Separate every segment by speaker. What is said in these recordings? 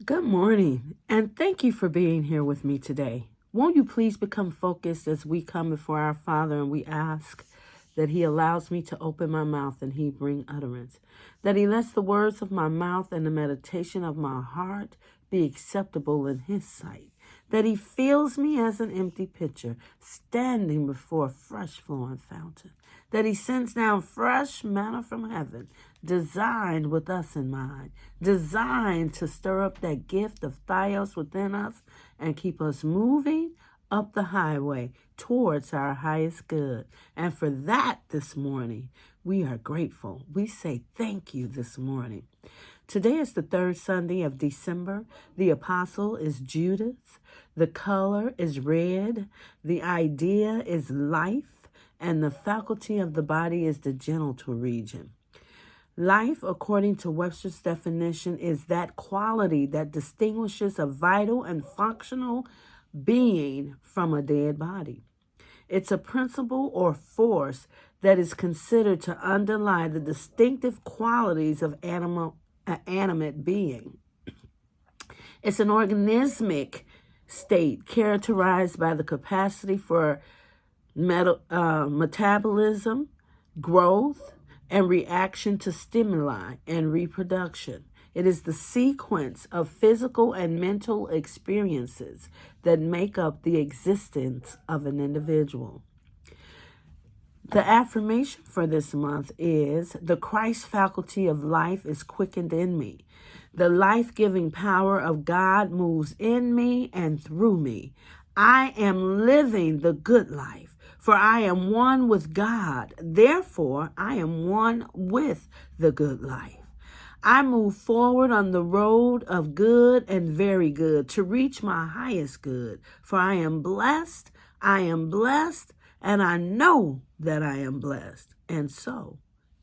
Speaker 1: Good morning, and thank you for being here with me today. Won't you please become focused as we come before our Father and we ask that He allows me to open my mouth and He bring utterance, that He lets the words of my mouth and the meditation of my heart be acceptable in His sight, that He fills me as an empty pitcher standing before a fresh flowing fountain, that He sends down fresh manna from heaven, designed with us in mind, designed to stir up that gift of Theos within us and keep us moving up the highway towards our highest good. And for that this morning, we are grateful. We say thank you this morning. Today is the third Sunday of December. The apostle is Judas. The color is red. The idea is life. And the faculty of the body is the genital region. Life, according to Webster's definition, is that quality that distinguishes a vital and functional being from a dead body. It's a principle or force that is considered to underlie the distinctive qualities of animate being. It's an organismic state characterized by the capacity for metabolism, growth, and reaction to stimuli and reproduction. It is the sequence of physical and mental experiences that make up the existence of an individual. The affirmation for this month is, the Christ faculty of life is quickened in me. The life-giving power of God moves in me and through me. I am living the good life, for I am one with God. Therefore, I am one with the good life. I move forward on the road of good and very good to reach my highest good, for I am blessed, and I know that I am blessed. And so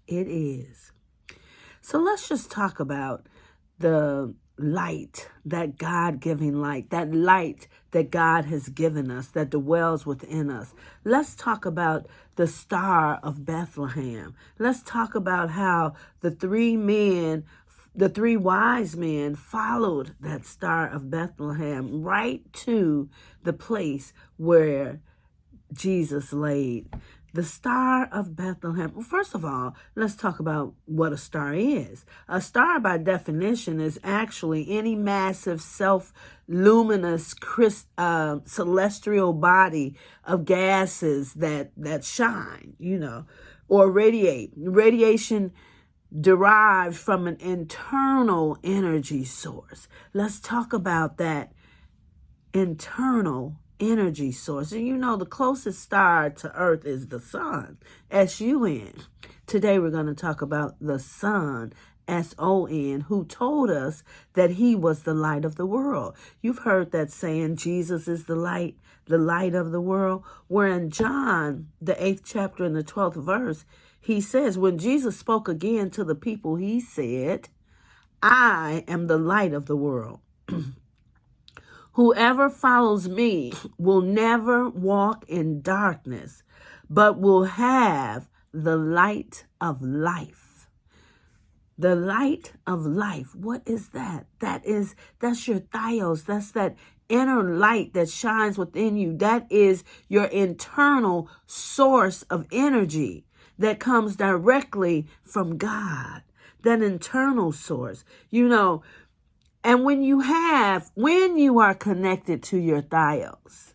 Speaker 1: it is. So let's just talk about the light, that God-giving light, that light that God has given us, that dwells within us. Let's talk about the Star of Bethlehem. Let's talk about how the three wise men followed that Star of Bethlehem right to the place where Jesus laid. The Star of Bethlehem. Well, first of all, let's talk about what a star is. A star, by definition, is actually any massive, self-luminous, celestial body of gases that shine, or radiate. Radiation derived from an internal energy source. Let's talk about that internal energy source. And the closest star to Earth is the sun, S-U-N. Today we're going to talk about the sun, S-O-N, who told us that He was the light of the world. You've heard that saying, Jesus is the light of the world. Where in John, the 8th chapter and the 12th verse, He says, when Jesus spoke again to the people, He said, I am the light of the world. Whoever follows me will never walk in darkness, but will have the light of life. The light of life. What is that? That's your Theos. That's that inner light that shines within you. That is your internal source of energy that comes directly from God. That internal source. And when you are connected to your Theos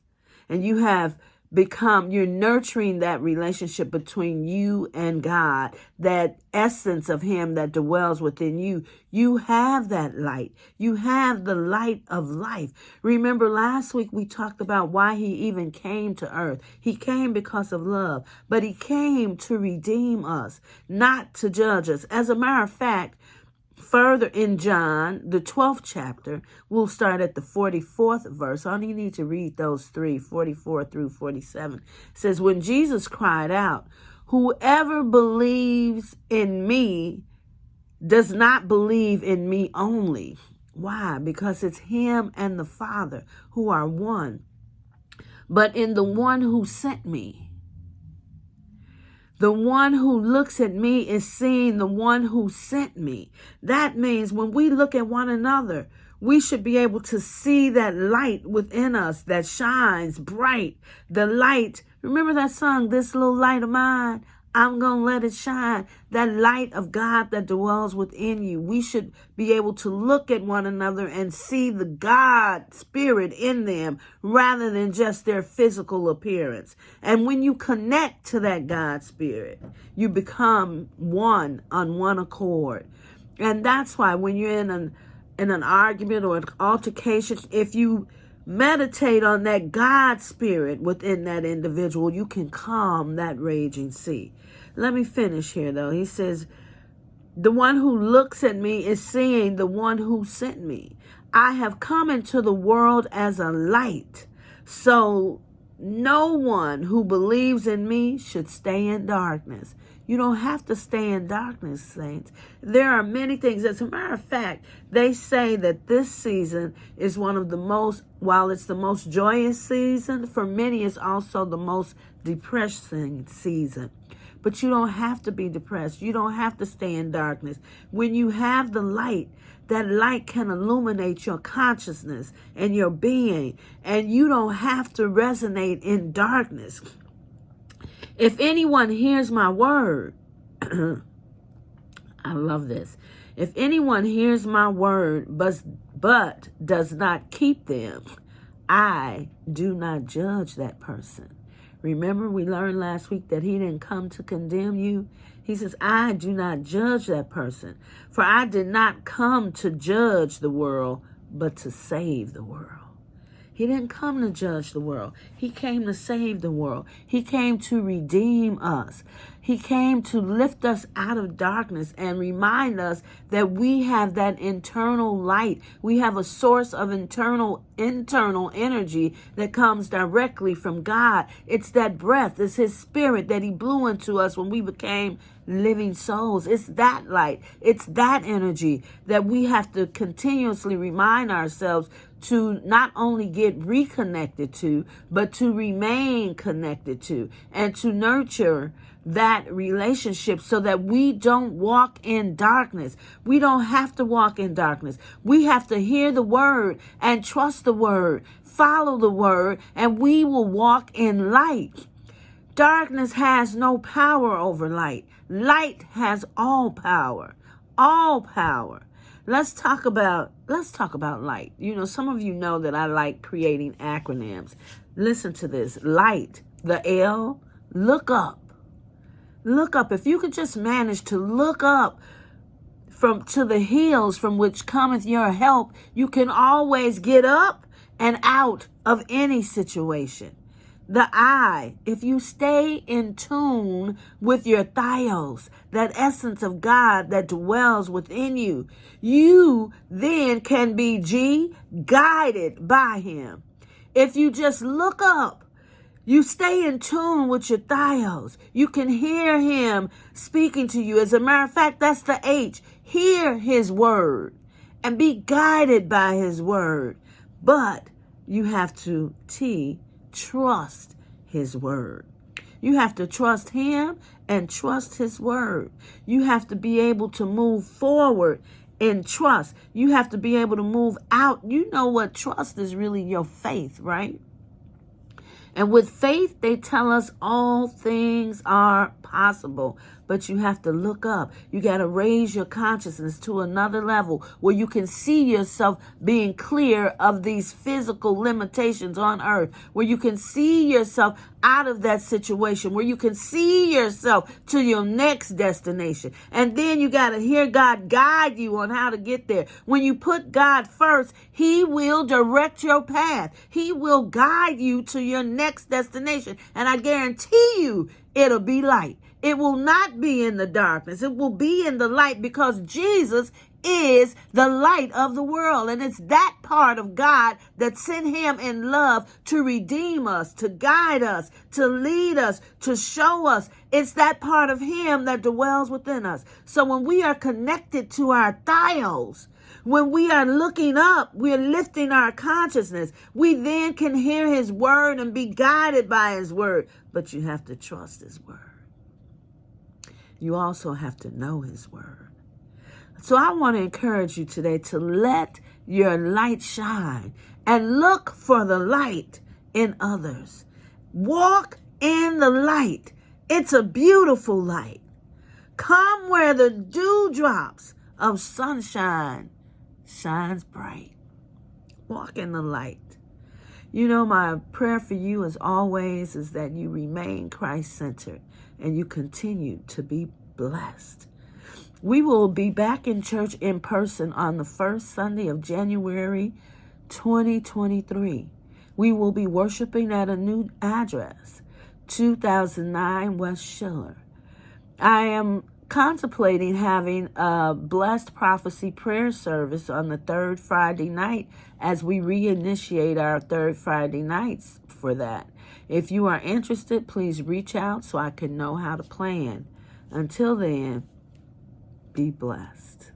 Speaker 1: and you're nurturing that relationship between you and God, that essence of Him that dwells within you, you have that light. You have the light of life. Remember last week we talked about why He even came to earth. He came because of love, but He came to redeem us, not to judge us. As a matter of fact, further in John, the 12th chapter, we'll start at the 44th verse. All you need to read those three, 44 through 47. It says, when Jesus cried out, whoever believes in me does not believe in me only. Why? Because it's Him and the Father who are one, but in the one who sent me. The one who looks at me is seeing the one who sent me. That means when we look at one another, We should be able to see that light within us that shines bright. The light, remember that song, This Little Light of Mine? I'm going to let it shine. That light of God that dwells within you. We should be able to look at one another and see the God spirit in them rather than just their physical appearance. And when you connect to that God spirit, you become one on one accord. And that's why when you're in an argument or an altercation, if you meditate on that God spirit within that individual, you can calm that raging sea. Let me finish here, though. He says, the one who looks at me is seeing the one who sent me. I have come into the world as a light, so no one who believes in me should stay in darkness. You don't have to stay in darkness, saints. There are many things. As a matter of fact, they say that this season is one of the most, while it's the most joyous season, for many it's also the most depressing season. But you don't have to be depressed. You don't have to stay in darkness. When you have the light, that light can illuminate your consciousness and your being, and you don't have to resonate in darkness. If anyone hears my word, I love this. If anyone hears my word but does not keep them, I do not judge that person. Remember, we learned last week that he didn't come to condemn you. He says, I do not judge that person. For I did not come to judge the world, but to save the world. He didn't come to judge the world. He came to save the world. He came to redeem us. He came to lift us out of darkness and remind us that we have that internal light. We have a source of internal energy that comes directly from God. It's that breath. It's his spirit that he blew into us when we became living souls. It's that light. It's that energy that we have to continuously remind ourselves to not only get reconnected to, but to remain connected to and to nurture that relationship so that we don't walk in darkness. We don't have to walk in darkness. We have to hear the word and trust the word, follow the word, and we will walk in light. Darkness has no power over light. Light has all power. All power. Let's talk about light. You know, some of you know that I like creating acronyms. Listen to this. Light, the L, look up. Look up. If you could just manage to look up to the hills from which cometh your help, you can always get up and out of any situation. The I, if you stay in tune with your thios, that essence of God that dwells within you, you then can be guided by him. If you just look up, you stay in tune with your thios, you can hear him speaking to you. As a matter of fact, that's the H. Hear his word and be guided by his word. But you have to trust his word. You have to trust him and trust his word. You have to be able to move forward in trust. You have to be able to move out. You know what trust is really? Your faith, right? And with faith, they tell us all things are possible. But you have to look up. You got to raise your consciousness to another level where you can see yourself being clear of these physical limitations on earth, where you can see yourself out of that situation, where you can see yourself to your next destination. And then you got to hear God guide you on how to get there. When you put God first, he will direct your path. He will guide you to your next destination. And I guarantee you, it'll be light. It will not be in the darkness. It will be in the light because Jesus is the light of the world. And it's that part of God that sent him in love to redeem us, to guide us, to lead us, to show us. It's that part of him that dwells within us. So when we are connected to our thios, when we are looking up, we're lifting our consciousness. We then can hear his word and be guided by his word. But you have to trust his word. You also have to know his word. So I want to encourage you today to let your light shine and look for the light in others. Walk in the light. It's a beautiful light. Come where the dewdrops of sunshine shines bright. Walk in the light. You know, my prayer for you as always is that you remain Christ-centered and you continue to be blessed. We will be back in church in person on the first Sunday of January 2023. We will be worshiping at a new address, 2009 West Schiller. I am contemplating having a Blessed Prophecy prayer service on the third Friday night as we reinitiate our third Friday nights for that. If you are interested, please reach out so I can know how to plan. Until then, be blessed.